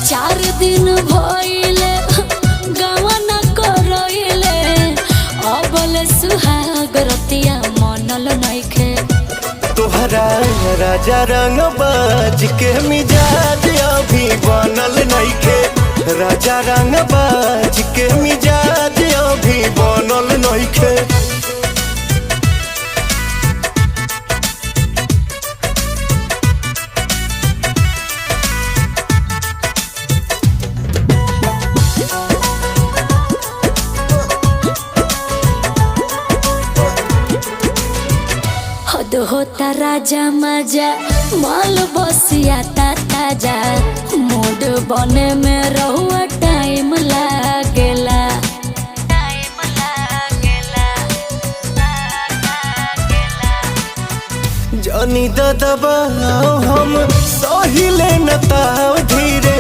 4 दिन भइले गवन करइले अबले सुहाग रतिया मनल नइखे। तोहरा राजा रंग बाज के मिजाज अभी बनल नइखे। राजा रंग बाज के मिजाज अभी बनल नइखे। हद होता राजा मजा माल बसिया ताजा मूड बने में रहुआ टाइम लागेला। जानी दबा हम सही ले न ताव धीरे।